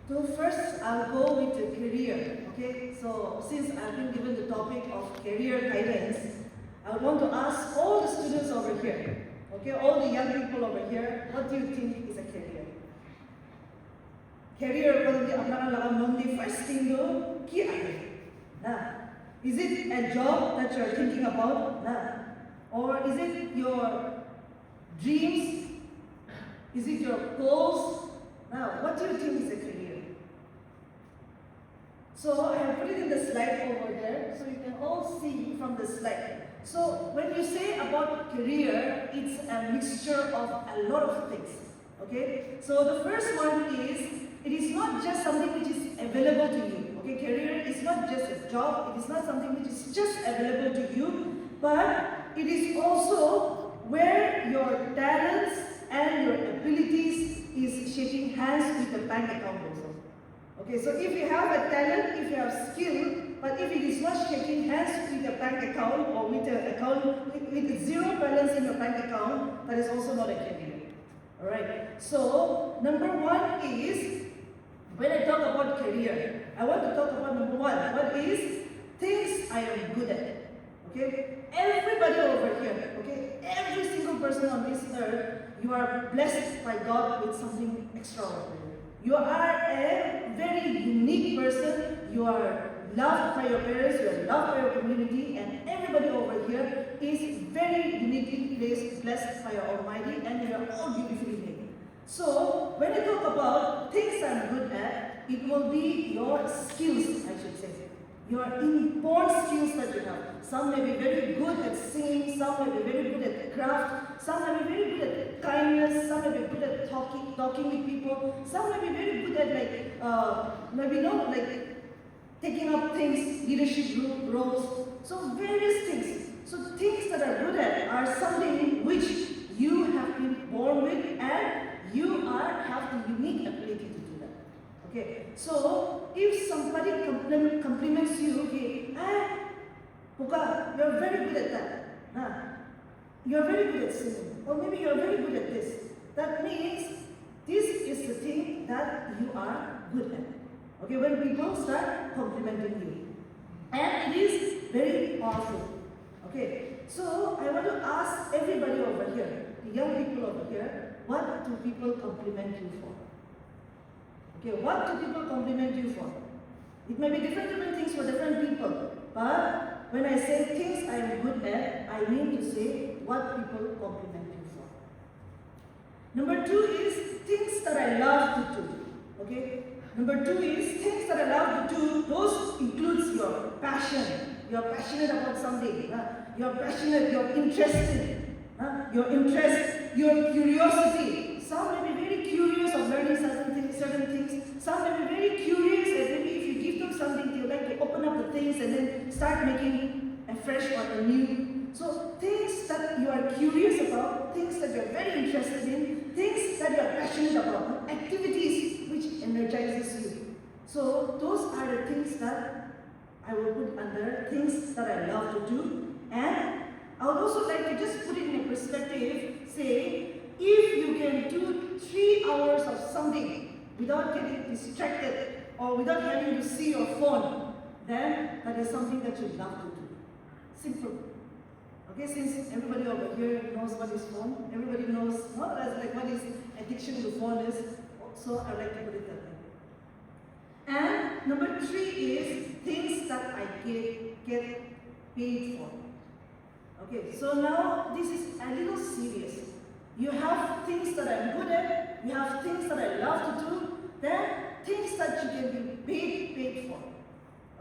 So first, I'll go with the career, okay? So since I've been given the topic of career guidance, I want to ask all the students over here, okay, all the young people over here, what do you think is a career? Career, the first thing to ki is it a job that you're thinking about? Or is it your dreams? Is it your goals? Now, what do you think is a career? So I have put it in the slide over there, so you can all see from the slide. So when you say about career, it's a mixture of a lot of things. Okay? So the first one is, it is not just something which is available to you. Okay, career is not just a job, it is not something which is just available to you, but it is also where your talents and your abilities is shaking hands with the bank account also. Okay, so if you have a talent, if you have skill, but if it is not shaking hands with your bank account or with an account with zero balance in your bank account, that is also not a career. Alright, so number one is, when I talk about career, I want to talk about number one. What is things I am good at? Okay, everybody over here, okay, every single person on this earth, you are blessed by God with something extraordinary. You are a very unique person. You are loved by your parents, you are loved by your community, and everybody over here is very uniquely placed, blessed by your Almighty, and you are all beautifully made. So, when I talk about things I'm good at, it will be your skills, I should say. Your inborn skills that you have. Some may be very good at singing, some may be very good at craft, some may be very good at kindness, some may be good at talking with people, some may be very good at taking up things, leadership roles, so various things. So things that are good at are something which you have been born with and you have the unique ability to do that. Okay, so if somebody compliments you, okay, Puka, you're very good at that. You're very good at singing, or maybe you're very good at this. That means this is the thing that you are good at. Okay, when people start complimenting you. And it is very powerful. Okay, so I want to ask everybody over here, the young people over here, what do people compliment you for? Okay, what do people compliment you for? It may be different things for different people, but when I say things I am good at, I mean to say what people compliment you for. Number two is things that I love to do. Okay? Number two is things that I love to do. Those includes your passion. You're passionate about something. You're passionate, you're interested. Your interest, your curiosity. Some may be very curious of learning certain things. Some may be very curious, and maybe if you give them something, they like to open up the things and then start making a fresh or a new. So things that you are curious about, things that you're very interested in, things that you're passionate about, activities which energizes you. So those are the things that I will put under things that I love to do. And I would also like to just put it in a perspective, say, if you can do 3 hours of something without getting distracted or without having to see your phone, then that is something that you love to do. Simple. Okay, since everybody over here knows what is phone, everybody knows what is addiction to phone is, so I like to put it that way. And number 3 is things that I get paid for. Okay, so now this is a little serious. You have things that I'm good at, you have things that I love to do, then things that you can be paid for.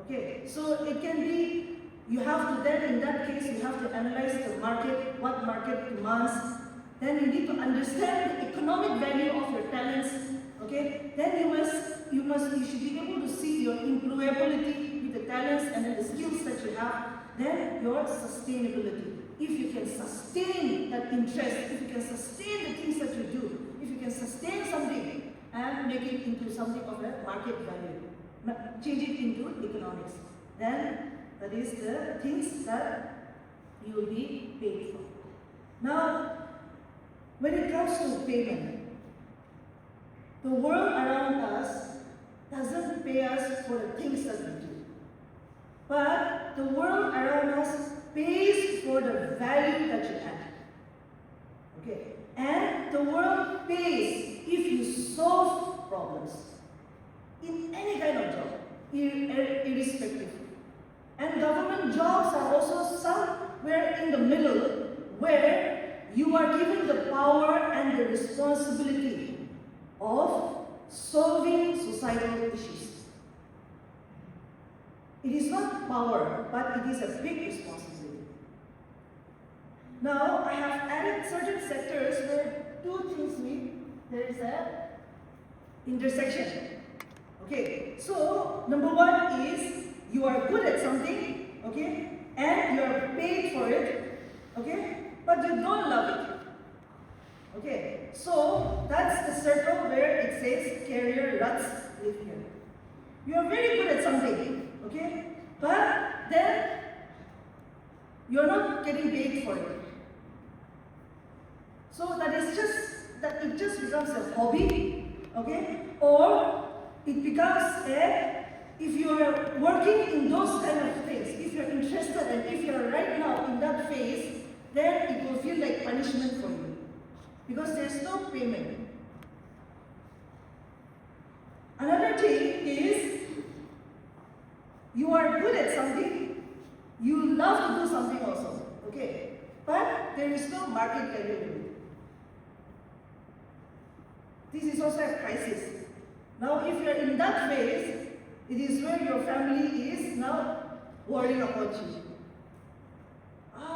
Okay, so it can be, you have to then, in that case, you have to analyze the market, what market demands. Then you need to understand the economic value of your talents. Okay, then you should be able to see your employability with the talents and then the skills that you have. Then your sustainability. If you can sustain that interest, if you can sustain the things that you do, if you can sustain something and make it into something of a market value, change it into economics, then that is the things that you will be paid for. Now, when it comes to payment, the world around us for the things that we do. But the world around us pays for the value that you add. Okay? And the world pays if you solve problems in any kind of job, irrespective. And government jobs are also somewhere in the middle where you are given the power and the responsibility of solving societal issues. It is not power, but it is a big responsibility. Now, I have added certain sectors where two things meet. There is a intersection. Okay, so number one is you are good at something, okay, and you are paid for it, okay, but you don't love it. Okay, so that's the circle where it says career ruts live here. You are very good at something, okay, but then you're not getting paid for it. So that is just that it just becomes a hobby, okay, or it becomes if you are working in those kind of things, if you're interested and if you're right now in that phase, then it will feel like punishment for you. Because there's no payment. Another thing is, you are good at something, you love to do something also, okay? But there is no market value in it. This is also a crisis. Now, if you're in that phase, it is where your family is now worrying about you.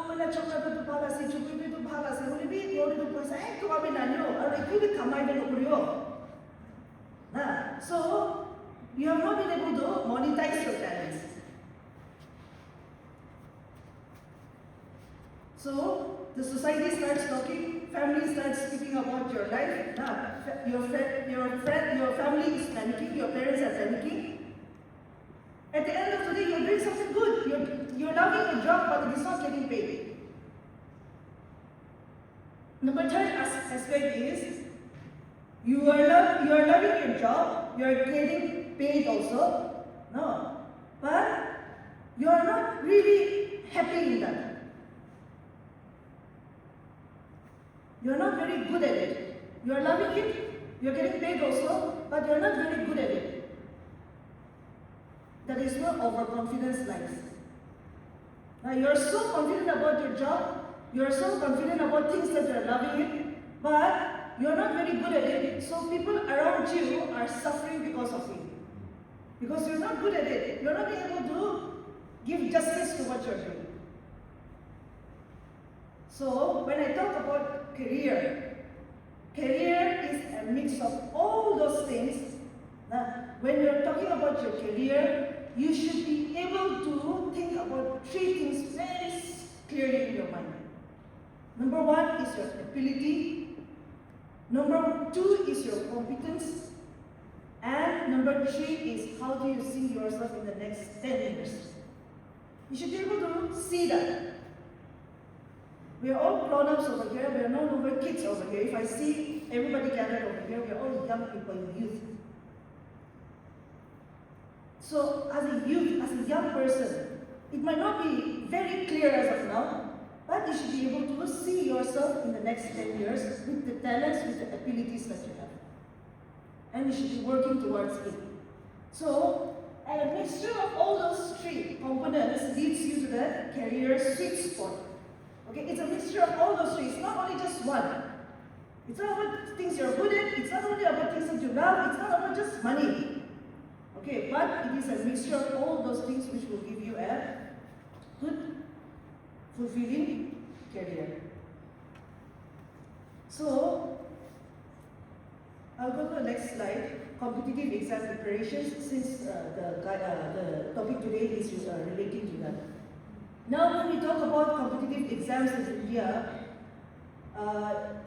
Mana chocolate tu bhala se, chocolate tu bhala se, boleh bi boleh tu paisa, tu kami nanyo, ada ikut kamai dan okuriyo. Nah, so you have not been able to monetize your talents. So the society starts talking, family starts speaking about your life. Nah, your family is panicking, your parents are panicking. At the end of the day, you're doing something good. You're loving your job, but it is not getting paid. Number third aspect is you are loving your job. You are getting paid also. No, but you are not really happy in that. You are not very good at it. You are loving it. You are getting paid also, but you are not very good at it. That is where overconfidence lies. Now you are so confident about your job, you are so confident about things that you are loving it, but you are not very good at it, so people around you are suffering because of it. Because you are not good at it, you are not able to give justice to what you are doing. So when I talk about career is a mix of all those things. Now, when you are talking about your career, you should be able to think about three things very clearly in your mind. Number one is your ability. Number two is your competence. And number three is how do you see yourself in the next 10 years. You should be able to see that. We are all grown-ups over here. We are no longer kids over here. If I see everybody gathered over here, we are all young people, youth. So as a youth, as a young person, it might not be very clear as of now, but you should be able to see yourself in the next 10 years with the talents, with the abilities that you have. And you should be working towards it. So a mixture of all those three components leads you to the career sweet spot. Okay, it's a mixture of all those three. It's not only just one. It's not about things you're good at, it's not only about things that you love, it's not about just money. Okay, but it is a mixture of all those things which will give you a good, fulfilling career. So, I'll go to the next slide, competitive exam preparations, since the topic today is relating to that. Now, when we talk about competitive exams in India,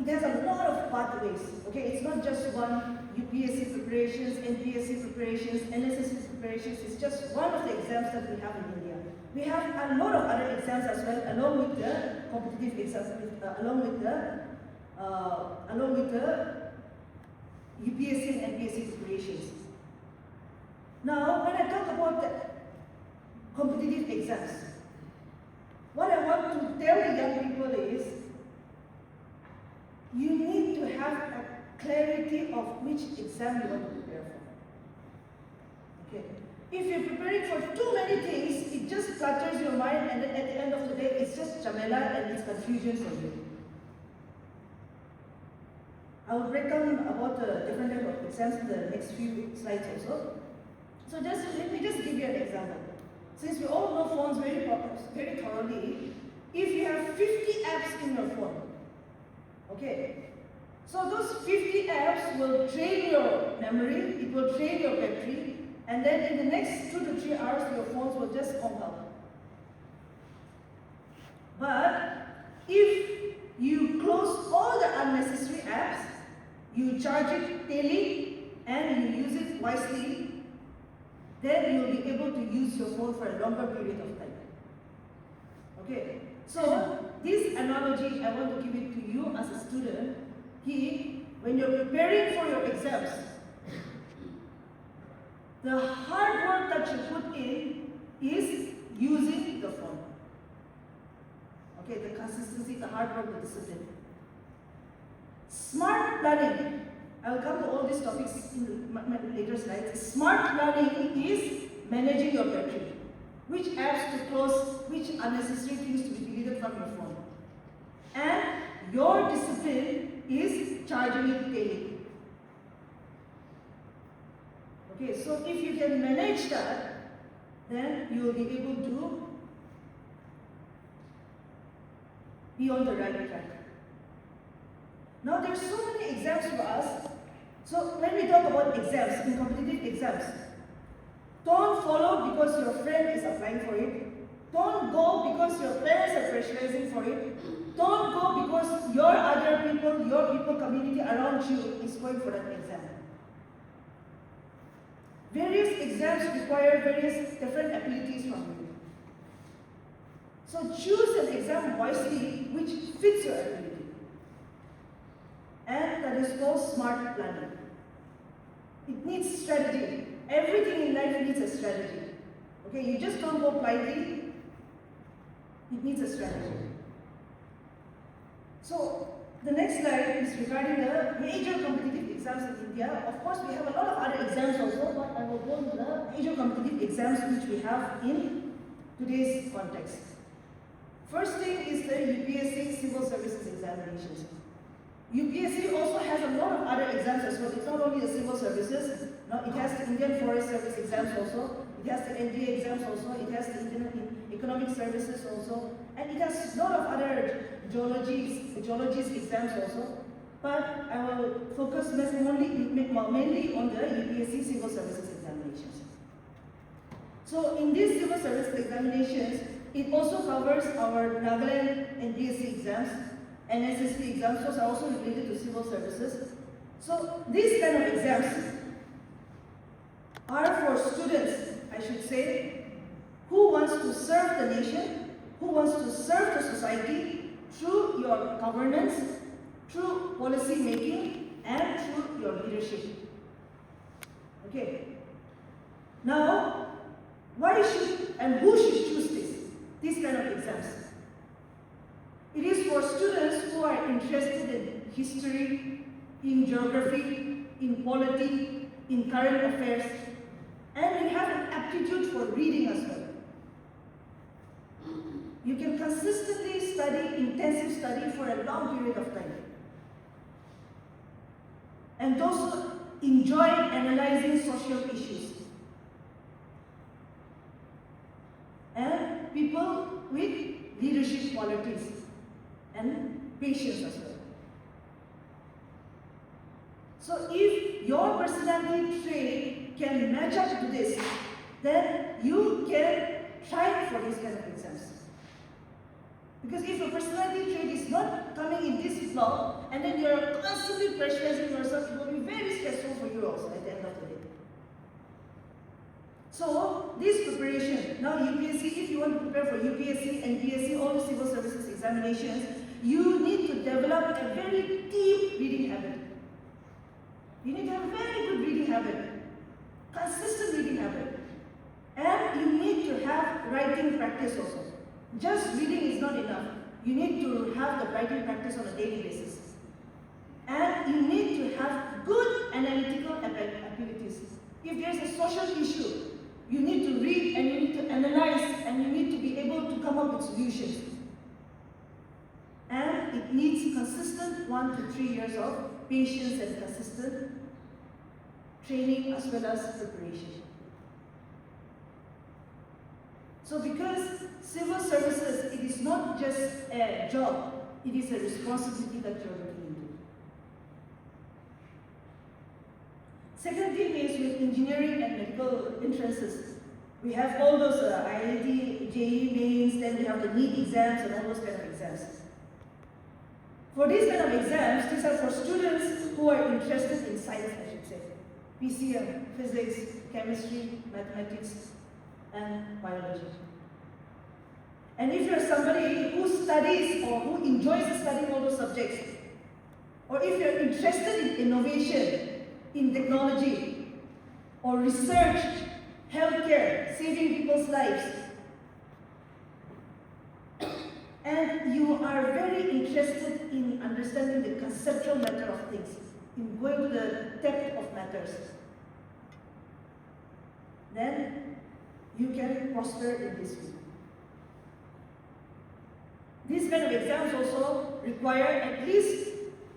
it has a lot of pathways. Okay, it's not just one UPSC preparations, NPSC preparations, NSSC preparations. It's just one of the exams that we have in India. We have a lot of other exams as well, along with the competitive exams, along with the UPSC and NPSC preparations. Now, when I talk about the competitive exams? What I want to tell the young people is, you need to have a clarity of which exam you want to prepare for. Okay. If you're preparing for too many things, it just clutters your mind, and then at the end of the day, it's just chamela and it's confusion for you. I will break down about the different type of exams in the next few slides also. So let me just give you an example. Since we all know phones very thoroughly, if you have 50 apps in your phone, okay, so those 50 apps will drain your memory, it will drain your battery, and then in the next 2 to 3 hours, your phones will just conk out. But if you close all the unnecessary apps, you charge it daily, and you use it wisely, then you will be able to use your phone for a longer period of time. Okay, so this analogy, I want to give it to you as a student. When you're preparing for your exams, the hard work that you put in is using the phone. Okay, the consistency, the hard work, the discipline. Smart planning. I will come to all these topics in my later slides. Smart planning is managing your battery. Which apps to close, which unnecessary things to be deleted from your phone. And your discipline is charging it daily. Okay, so if you can manage that, then you will be able to be on the right track. Now there's so many exams for us. So when we talk about exams, in competitive exams, don't follow because your friend is applying for it. Don't go because your parents are pressurizing for it. Don't go because your people community around you is going for that exam. Various exams require various different abilities from you. So choose an exam wisely which fits your ability. And that is called smart planning. It needs strategy. Everything in life needs a strategy. Okay, you just don't go blindly. It needs a strategy. So the next slide is regarding the major competitive exams in India. Of course, we have a lot of other exams also, but I will go to the major competitive exams which we have in today's context. First thing is the UPSC Civil Services Examinations. UPSC also has a lot of other exams as well. It's not only the civil services. No, it has the Indian Forest Service exams also. It has the NDA exams also. It has the Indian Economic Services also. And it has a lot of other geologies exams also. But I will focus mainly on the UPSC Civil Services Examinations. So in these Civil Services Examinations, it also covers our Nagaland and BSc exams, and SSP exams, those are also related to civil services. So these kind of exams are for students, I should say, who wants to serve the nation, who wants to serve the society through your governance, through policy making, and through your leadership. Okay. Now, why should and who should choose these kind of exams? It is for students who are interested in history, in geography, in polity, in current affairs, and you have an aptitude for reading as well. You can consistently study, intensive study for a long period of time. And also enjoy analyzing social issues. And people with leadership qualities and patience as well. So if your personality trait can match up to this, then you can try for these kind of exams. Because if your personality trait is not coming in this flow, and then you're constantly pressurizing yourself, it will be very stressful for you also at the end of the day. So this preparation, now UPSC, if you want to prepare for UPSC and BSc, all the civil services examinations, you need to develop a very deep reading habit. You need to have a very good reading habit, consistent reading habit. writing practice also. Just reading is not enough. You need to have the writing practice on a daily basis. And you need to have good analytical abilities. If there's a social issue, you need to read and you need to analyze and you need to be able to come up with solutions. And it needs consistent 1 to 3 years of patience and consistent training as well as preparation. So because civil services, it is not just a job, it is a responsibility that you're looking into. Second thing is with engineering and medical entrances. We have all those IIT, JEE mains, then we have the NEET exams and all those kind of exams. For these kind of exams, these are for students who are interested in science, I should say. PCM, physics, chemistry, mathematics, and biology. And if you're somebody who studies or who enjoys studying all those subjects, or if you're interested in innovation, in technology, or research, healthcare, saving people's lives, and you are very interested in understanding the conceptual matter of things, in going to the depth of matters, then you can prosper in this field. These kind of exams also require at least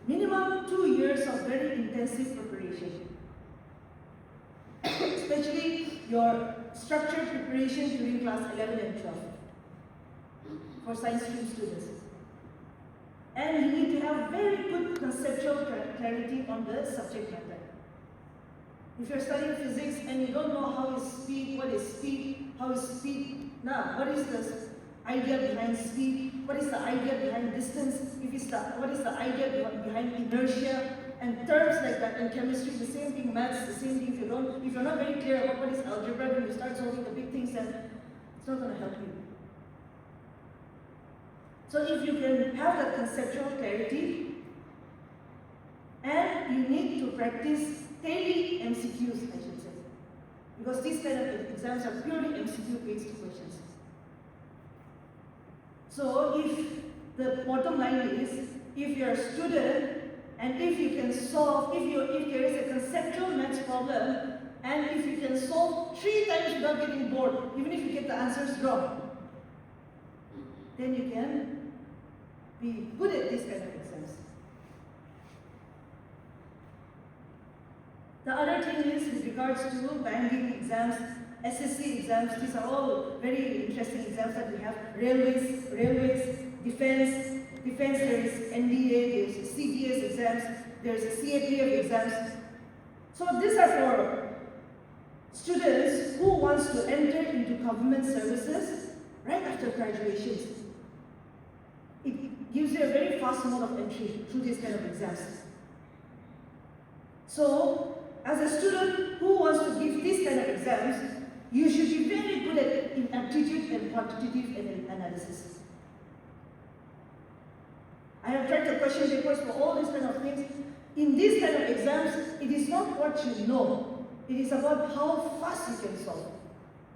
minimum 2 years of very intensive preparation. Especially your structured preparation during class 11 and 12 for science stream students. And you need to have very good conceptual clarity on the subject matter. If you're studying physics and you don't know how is speed, what is speed, how is speed, now what is the idea behind speed, what is the idea behind distance, what is the idea behind inertia, and terms like that. In chemistry, the same thing, maths, the same thing. If you're not very clear about what is algebra, when you start solving the big things, then it's not going to help you. So if you can have that conceptual clarity, and you need to practice daily MCQs, I should say, because these kind of exams are purely MCQ-based questions. So if the bottom line is, if you're a student and if you can solve, if there is a conceptual maths problem, and if you can solve 3 times without getting bored, even if you get the answers wrong, then you can be good at these kind of exams. The other thing is with regards to banking exams, SSC exams, these are all very interesting exams that we have. Railways, defense, there is NDA, there is CGS exams, there is CAPF exams. So these are for students who wants to enter into government services right after graduation. It gives you a very fast mode of entry through these kind of exams. So, as a student who wants to give these kind of exams, you should be very good at aptitude and quantitative analysis. I have tried the question papers for all these kind of things. In these kind of exams, it is not what you know. It is about how fast you can solve.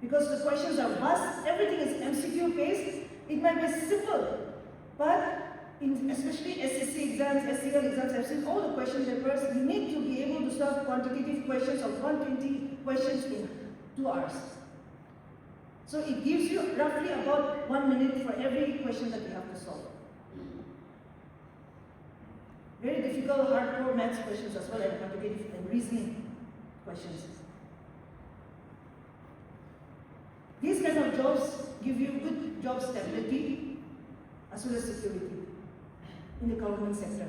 Because the questions are vast, everything is MCQ based. It might be simple, but especially SSC exams, SCL exams, I've seen all the question papers. You need to be able to solve quantitative questions of 120 questions in 2 hours. So it gives you roughly about 1 minute for every question that you have to solve. Very difficult, hardcore maths questions as well, and quantitative and reasoning questions. These kind of jobs give you good job stability as well as security in the government sector.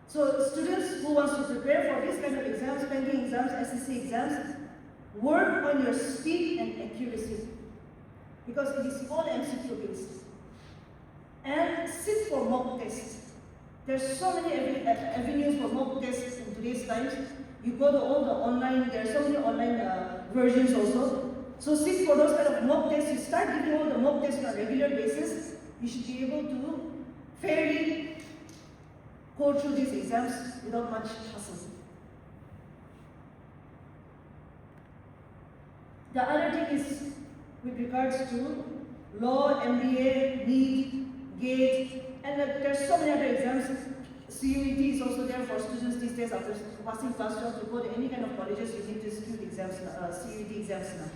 So students who wants to prepare for these kind of exams, banking exams, SSC exams, work on your speed and accuracy, because it is all MCQ based. And sit for mock tests. There's so many avenues for mock tests in today's times. You go to all the online, there are so many online versions also. So sit for those kind of mock tests. You start giving all the mock tests on a regular basis. You should be able to fairly go through these exams without much hassle. The other thing is with regards to law, MBA, NEET, GATE, and there's so many other exams. CUET is also there for students these days. After passing class 12 to go to any kind of colleges, you need these CUET exams, CUET exams now.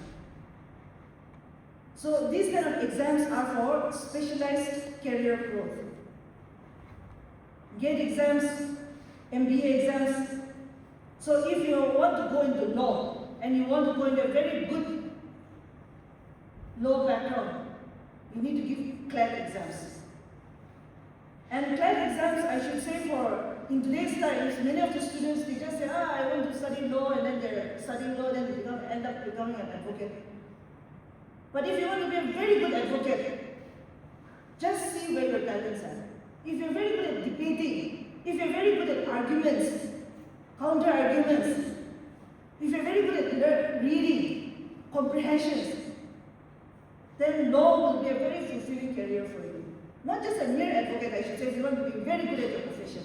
So these kind of exams are for specialized career growth. GATE exams, MBA exams. So if you want to go into law and you want to go into a very good law background, you need to give CLAT exams. And CLAT exams, I should say, in today's times, many of the students, they just say, I want to study law, and then they're studying law, then they end up becoming an advocate. But if you want to be a very good advocate, just see where your talents are. If you're very good at debating, if you're very good at arguments, counter-arguments, if you're very good at reading, comprehensions, then law will be a very fulfilling career for you. Not just a mere advocate, I should say, if you want to be very good at your profession.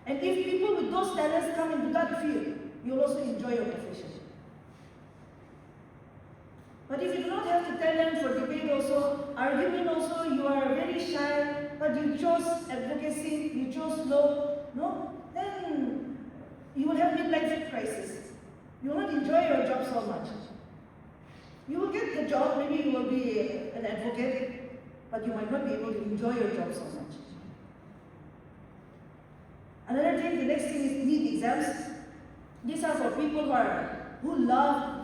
And if people with those talents come into that field, you'll also enjoy your profession. But if you do not have the talent for debate also, argument also, you are very shy, but you chose advocacy, you chose law, no? Then you will have midlife crisis. You will not enjoy your job so much. You will get the job, maybe you will be an advocate, but you might not be able to enjoy your job so much. Another thing, the next thing is NEET exams. These are for people who love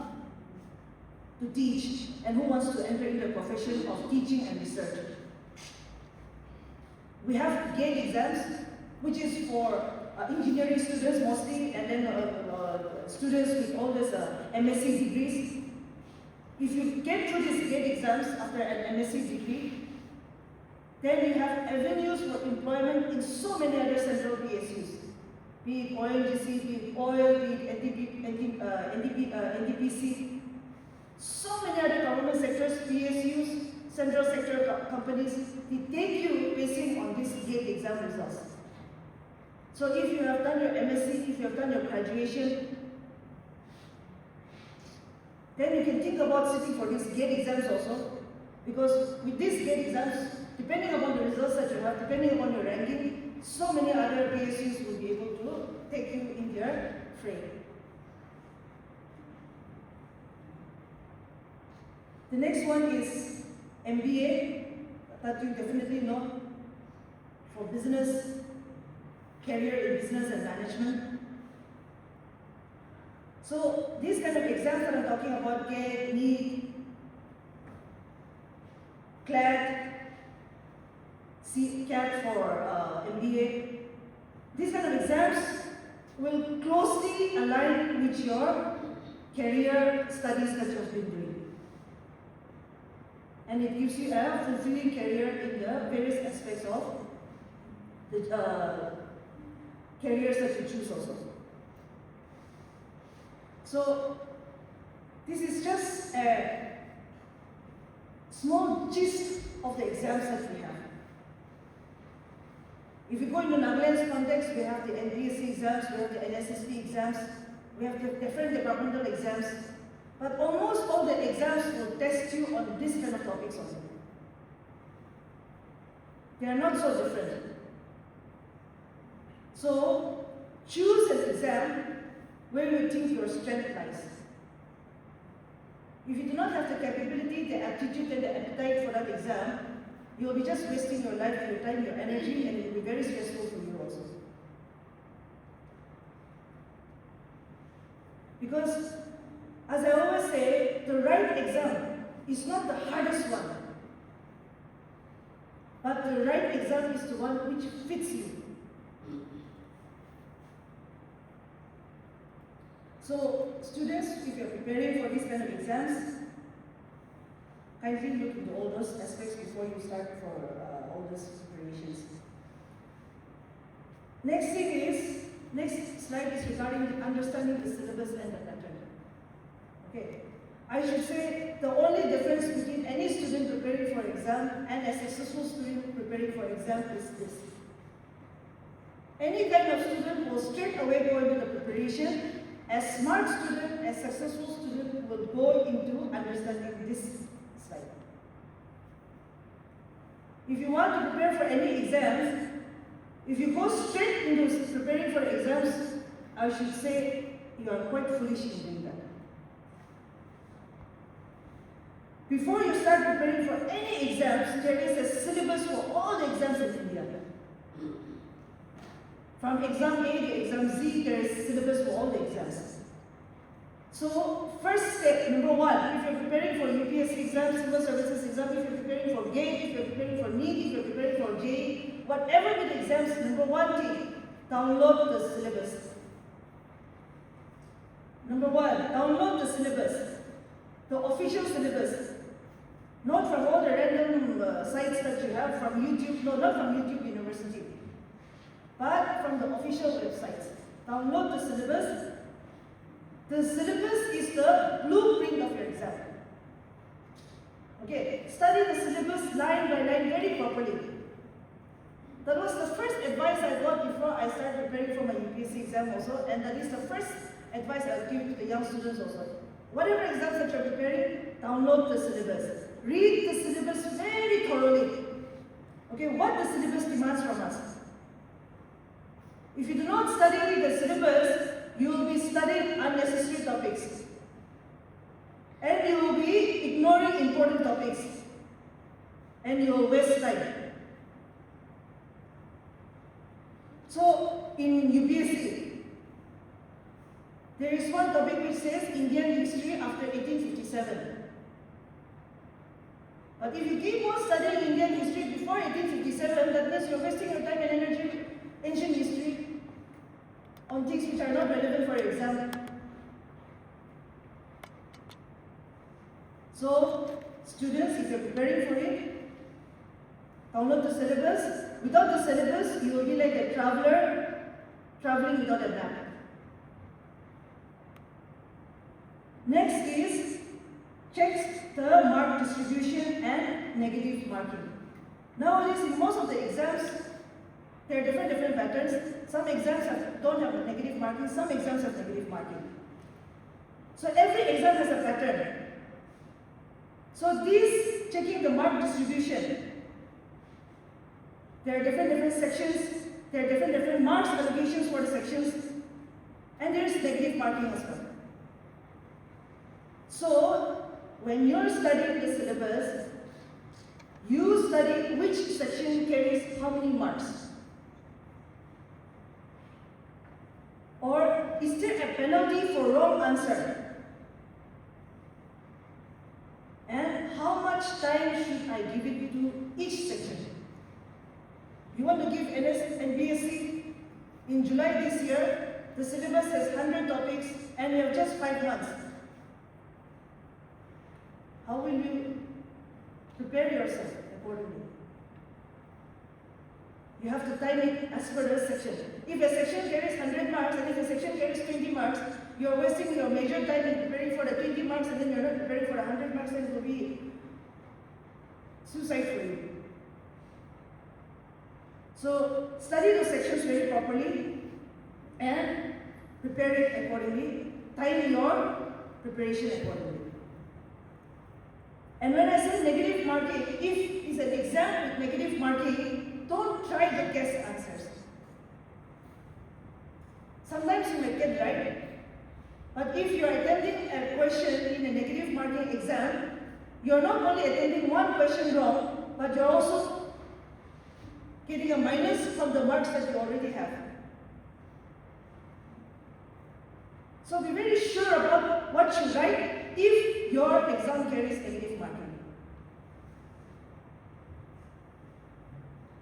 to teach and who wants to enter into the profession of teaching and research. We have GATE exams, which is for engineering students mostly, and then students with all these MSc degrees. If you get through these GATE exams after an MSc degree, then you have avenues for employment in so many other central PSUs, be it ONGC, be it oil, be it NDPC, so many other government sectors, PSUs, central sector companies, they take you basing on these GATE exam results. So if you have done your MSc, if you have done your graduation, then you can think about sitting for these GATE exams also, because with these GATE exams, depending upon the results that you have, depending upon your ranking, so many other PSUs will be able to take you in their frame. The next one is MBA, that you definitely know, for business, career in business and management. So these kind of exams that I'm talking about, GATE, NEET, CLAT, CAT for MBA, these kind of exams will closely align with your career studies that you have been doing. And it gives you a fulfilling career in the various aspects of the careers that you choose also. So this is just a small gist of the exams that we have. If you go into Nagaland's context, we have the NPSC exams, we have the NSSP exams, we have the different departmental exams, but almost all the exams will test you on this kind of topics also. They are not so different. So choose an exam where you think your strength lies. If you do not have the capability, the aptitude, and the appetite for that exam, you will be just wasting your life, your time, your energy, and it will be very stressful for you also. Because, as I always say, the right exam is not the hardest one, but the right exam is the one which fits you. So, students, if you're preparing for these kind of exams, kindly look into all those aspects before you start for all those preparations. Next slide is regarding understanding the syllabus and the pattern. Okay, I should say the only difference between any student preparing for exam and a successful student preparing for exam is this. Any kind of student will straight away go into the preparation. A smart student, a successful student will go into understanding this slide. If you want to prepare for any exams, if you go straight into preparing for exams, I should say you are quite foolish in doing that. Before you start preparing for any exams, there is a syllabus for all the exams in India. From exam A to exam Z, there is syllabus for all the exams. So, first step, number one, if you're preparing for UPSC exam, civil services exam, if you're preparing for GATE, if you're preparing for NEET, if you're preparing for JEE, whatever the exams, number one thing, download the syllabus. Number one, download the syllabus, the official syllabus. Not from all the random sites that you have from YouTube, no, not from YouTube University, but from the official websites. Download the syllabus. The syllabus is the blueprint of your exam. Okay, study the syllabus line by line very properly. That was the first advice I got before I started preparing for my UPSC exam also, and that is the first advice I'll give to the young students also. Whatever exams that you're preparing, download the syllabus. Read the syllabus very thoroughly. Okay, what the syllabus demands from us. If you do not study the syllabus, you will be studying unnecessary topics. And you will be ignoring important topics. And you will waste time. So, in UPSC, there is one topic which says Indian history after 1857. But if you keep on studying Indian history before 1857, that means you're wasting your time and energy, ancient history, on things which are not relevant for your exam. So, students, if you're preparing for it, download the syllabus. Without the syllabus, you will be like a traveler traveling without a map. Next is check the mark distribution and negative marking. Nowadays, in most of the exams, there are different patterns. Some exams don't have negative marking, some exams have negative marking. So every exam has a pattern. So this checking the mark distribution, there are different sections, there are different marks allocations for the sections, and there is negative marking as well. So when you're studying the syllabus, you study which section carries how many marks. Or is there a penalty for wrong answer? And how much time should I give it to each section? You want to give NS and BSc in July this year, the syllabus has 100 topics and you have just 5 months. How will you prepare yourself accordingly? You have to time it as per the section. If a section carries 100 marks and if a section carries 20 marks, you are wasting your major time in preparing for the 20 marks and then you are not preparing for the 100 marks, and it will be suicide for you. So study those sections very properly and prepare it accordingly. Time your preparation accordingly. And when I say negative marking, if it's an exam with negative marking, don't try to guess answers. Sometimes you may get right, but if you are attempting a question in a negative marking exam, you are not only attempting one question wrong, but you are also getting a minus from the marks that you already have. So be very sure about what you write if your exam carries negative marking.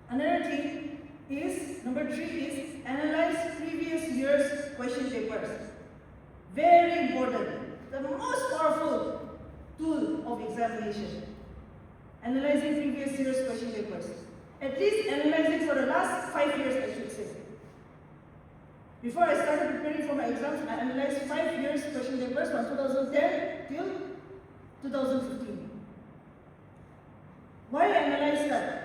Another thing is, number 3 is analyze previous year's question papers. Very important. The most powerful tool of examination. Analyzing previous year's question papers. At least analyze it for the last 5 years, I should say. Before I started preparing for my exams, I analyzed 5 years question papers from 2010 till 2015. Why I analyze that?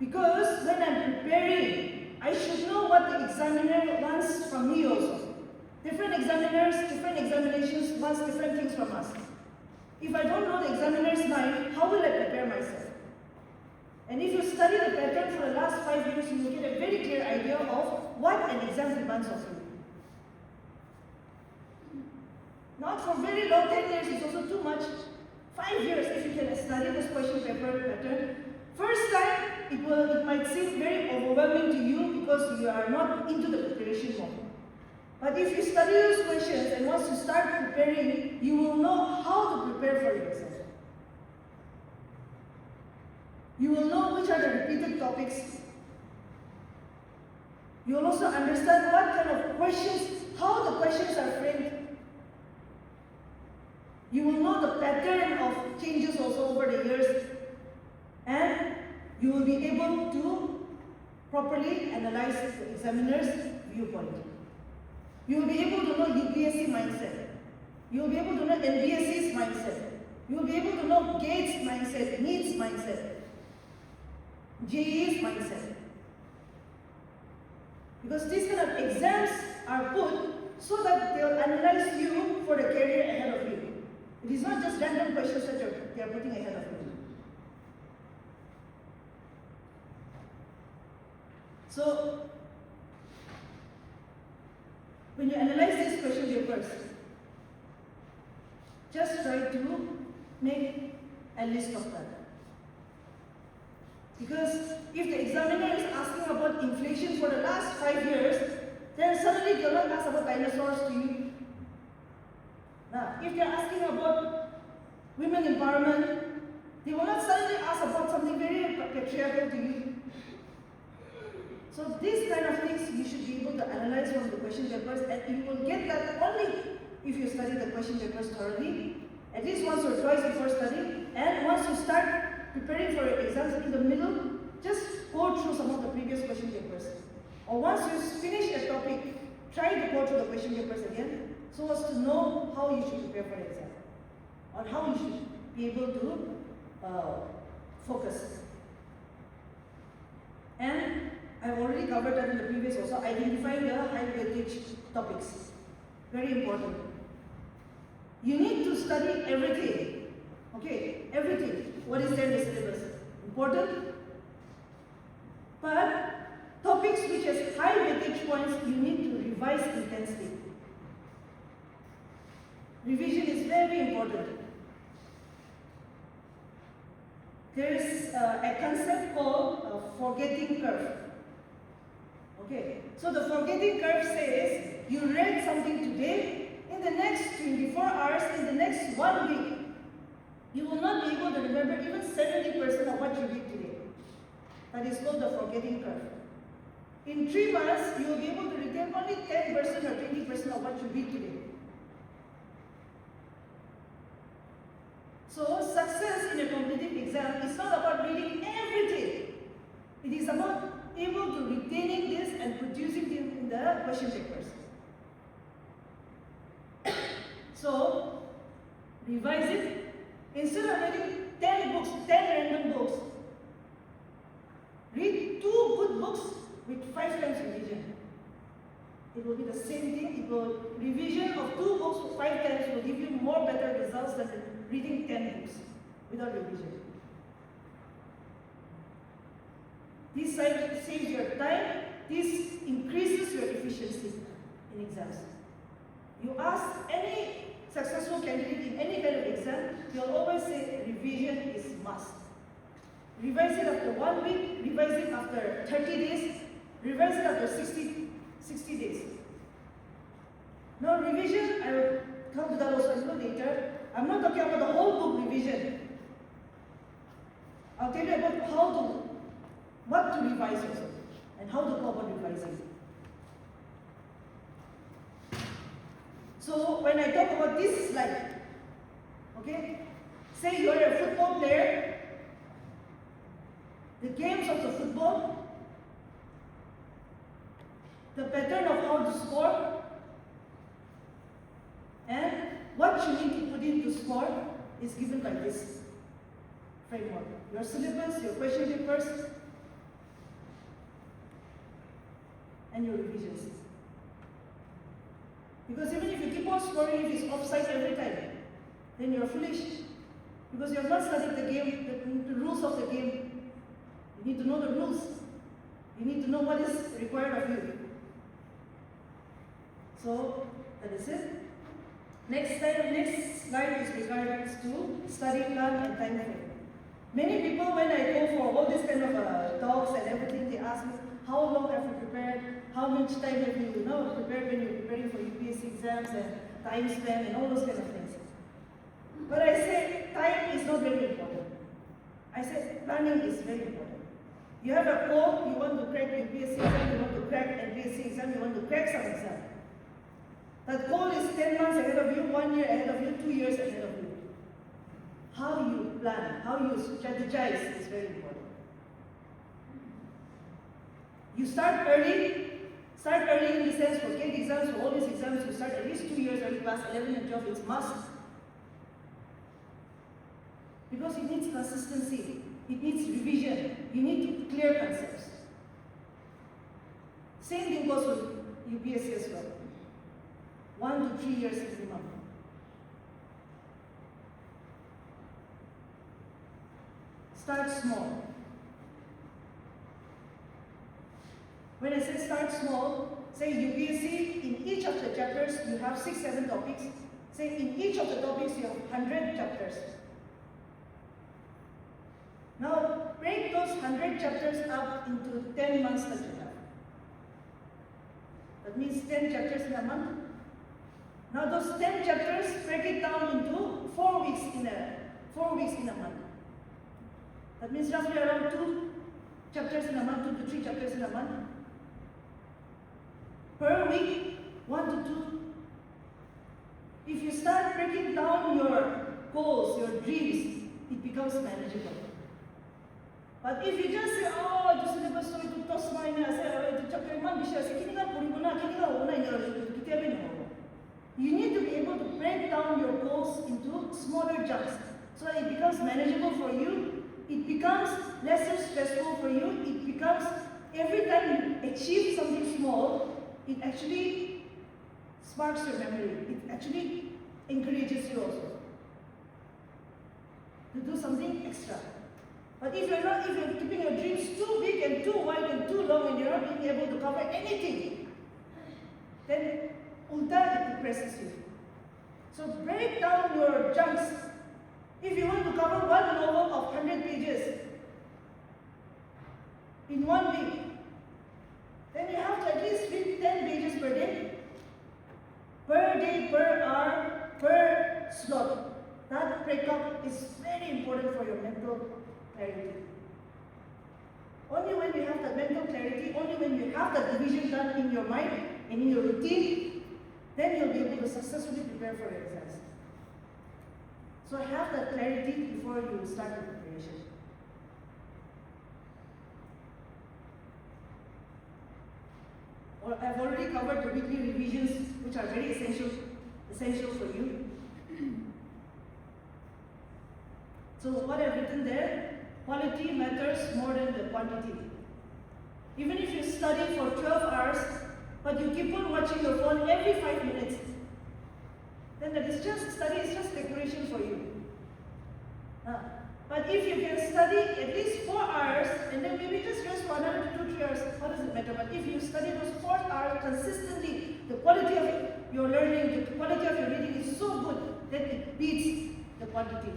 Because when I'm preparing, I should know what the examiner wants from me also. Different examiners, different examinations wants different things from us. If I don't know the examiner's mind, how will I prepare myself? And if you study the pattern for the last 5 years, you will get a very clear idea of what an exam demands of you. Not for very long, 10 years is also too much. 5 years, if you can study this question paper pattern, first time it might seem very overwhelming to you because you are not into the preparation mode. But if you study those questions and once you start preparing, you will know how to prepare for your exam. You will know which are the repeated topics. You will also understand what kind of questions, how the questions are framed. You will know the pattern of changes also over the years, and you will be able to properly analyze the examiner's viewpoint. You will be able to know UPSC mindset. You will be able to know NBSC's mindset. You will be able to know GATE's mindset, NEET's mindset, JEE's mindset. Because these kind of exams are put so that they will analyze you for the career ahead of you. It is not just random questions that they are putting ahead of you. So, when you analyze these question papers, just try to make a list of that. Because if the examiner is asking about inflation for the last 5 years, then suddenly they will not ask about dinosaurs to you. Now, if they are asking about women empowerment, they will not suddenly ask about something very patriarchal to you. So these kind of things you should be able to analyze from the question papers, and you will get that only if you study the question papers thoroughly, at least once or twice before studying, and once you start preparing for your exams in the middle, just go through some of the previous question papers. Or once you finish a topic, try to go through the question papers again, so as to know how you should prepare for the exam, or how you should be able to focus. And I've already covered that in the previous also, identifying the high weightage topics. Very important. You need to study everything. Okay, everything. What is there in the syllabus? Important. But topics which has high weightage points, you need to revise intensely. Revision is very important. There is a concept called forgetting curve. Okay, so the forgetting curve says you read something today, in the next 24 hours, in the next 1 week, you will not be able to remember even 70% of what you read today. That is called the forgetting curve. In 3 months, you will be able to retain only 10% or 20% of what you read today. So success in a competitive exam is not about reading everything. It is about able to retaining this and producing it in the question papers. So, revise it. Instead of reading 10 books, 10 random books, read 2 good books with 5 times revision. It will be the same thing. Revision of 2 books 5 times will give you more better results than reading 10 books without revision. This saves your time. This increases your efficiency in exams. You ask any successful candidate in any kind of exam, they'll always say revision is must. Revise it after 1 week, revise it after 30 days, revise it after 60 days. Now revision, I will come to that also a little later. I'm not talking about the whole book revision. I'll tell you about what to revise also, and how to go about revising. So when I talk about this slide, okay, say you're a football player, the games of the football, the pattern of how to score, and what you need to put in to score is given by this framework. Your syllabus, your question papers, and your revisions. Because even if you keep on scoring, if it's offside every time, then you're foolish. Because you have not studied the game, the rules of the game. You need to know the rules. You need to know what is required of you. So, that is it. Next slide is regards to study plan and time frame. Many people, when I go for all this kind of talks and everything, they ask me, how long have you prepared? How much time have you prepared when you're preparing for UPSC exams and time span and all those kind of things? But I say, time is not very important. I say, planning is very important. You have a goal, you want to crack UPSC exam, you want to crack NPSC exam, you want to crack some exam. That goal is 10 months ahead of you, 1 year ahead of you, 2 years ahead of you. How you plan, how you strategize is very important. You start early in the sense for GATE exams, for all these exams, you start at least 2 years early, class 11 and 12, it's must. Because it needs consistency, it needs revision, you need to clear concepts. Same thing goes with UPSC as well. 1 to 3 years minimum. Start small. When I say start small, say UPSC, in each of the chapters you have 6-7 topics. Say in each of the topics you have 100 chapters. Now break those 100 chapters up into 10 months that you have. That means 10 chapters in a month. Now those 10 chapters, break it down into 4 weeks in a month. That means roughly around 2 chapters in a month, 2 to 3 chapters in a month. Per week, 1 to 2. If you start breaking down your goals, your dreams, it becomes manageable. But if you just say, oh, the syllabus so itu tos main na, say, itu chapter 1 bisa, say, kini ka puri guna, kini ka una ina, kita bin mo. You need to be able to break down your goals into smaller chunks, so that it becomes manageable for you. It becomes lesser stressful for you. It becomes, every time you achieve something small, it actually sparks your memory. It actually encourages you also to do something extra. But if you're keeping your dreams too big and too wide and too long and you're not being able to cover anything, then ulta it depresses you. So break down your chunks. If you want to cover one novel of 100 pages in 1 week, then you have to at least read 10 pages per day, per hour, per slot. That breakup is very important for your mental clarity. Only when you have that mental clarity, only when you have that division done in your mind and in your routine, then you'll be able to successfully prepare for your exams. So have that clarity before you start the preparation. Well, I've already covered the weekly revisions, which are very essential for you. So what I've written there, quality matters more than the quantity. Even if you study for 12 hours, but you keep on watching your phone every 5 minutes, then that is just study, is just decoration for you. But if you can study at least 4 hours and then maybe just rest for another 2-3 hours, what does it matter? But if you study those 4 hours consistently, the quality of your learning, the quality of your reading is so good that it beats the quantity.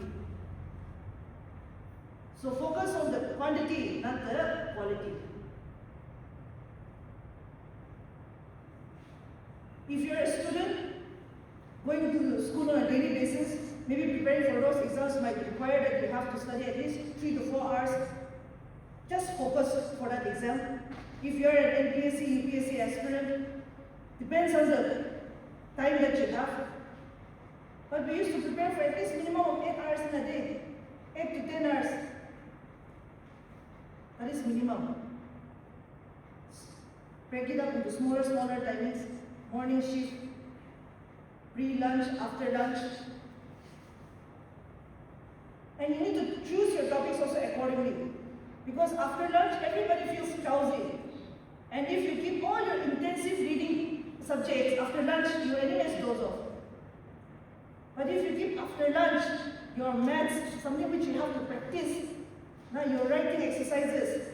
So focus on the quantity, not the quality. If you're a student going to school on a daily basis, maybe preparing for those exams might require that you have to study at least 3 to 4 hours. Just focus for that exam. If you're an NPSC, UPSC aspirant, depends on the time that you have. But we used to prepare for at least minimum of 8 hours in a day, 8 to 10 hours. That is minimum. Break it up into smaller timings, morning shift, pre-lunch, after lunch. And you need to choose your topics also accordingly. Because after lunch, everybody feels drowsy. And if you keep all your intensive reading subjects after lunch, you anyways doze off. But if you keep after lunch your maths, something which you have to practice. Now you're writing exercises,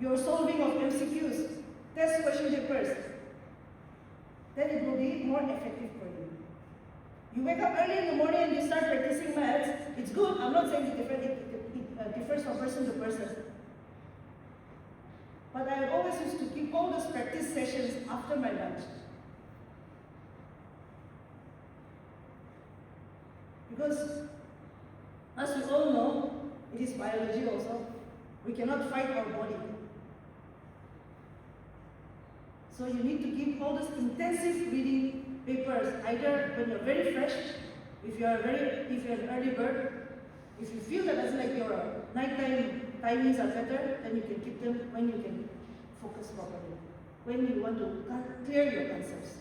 you're solving of MCQs, test question papers. Then it will be more effective for you. You wake up early in the morning and you start practicing maths. It's good. I'm not saying it differs from person to person. But I always used to keep all those practice sessions after my lunch. Because, as we all know, it is biology also. We cannot fight our body. So you need to give all those intensive reading papers, either when you're very fresh, if you're an early bird, if you feel that your nighttime timings are better, then you can keep them when you can focus properly, when you want to clear your concepts.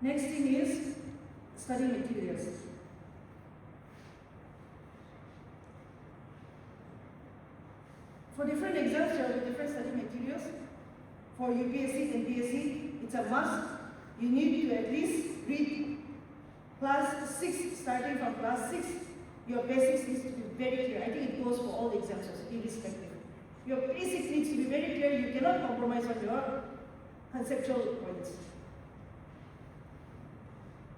Next thing is study materials. For different exams, there are different study materials. For UPSC and BSc, it's a must. You need to at least read class 6, starting from class 6. Your basics needs to be very clear. I think it goes for all the exams, irrespective. Your basics needs to be very clear. You cannot compromise on your conceptual points.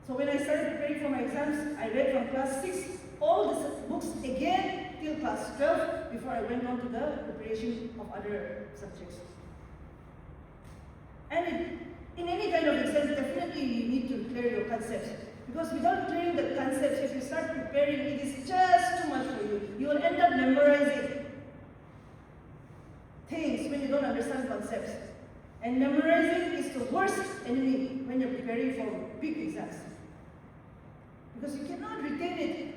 So when I started preparing for my exams, I read from class 6 all the books again till class 12 before I went on to the preparation of other subjects. And in any kind of exam, definitely you need to clear your concepts. Because without clearing the concepts, if you start preparing, it is just too much for you. You will end up memorizing things when you don't understand concepts. And memorizing is the worst enemy when you're preparing for big exams. Because you cannot retain it.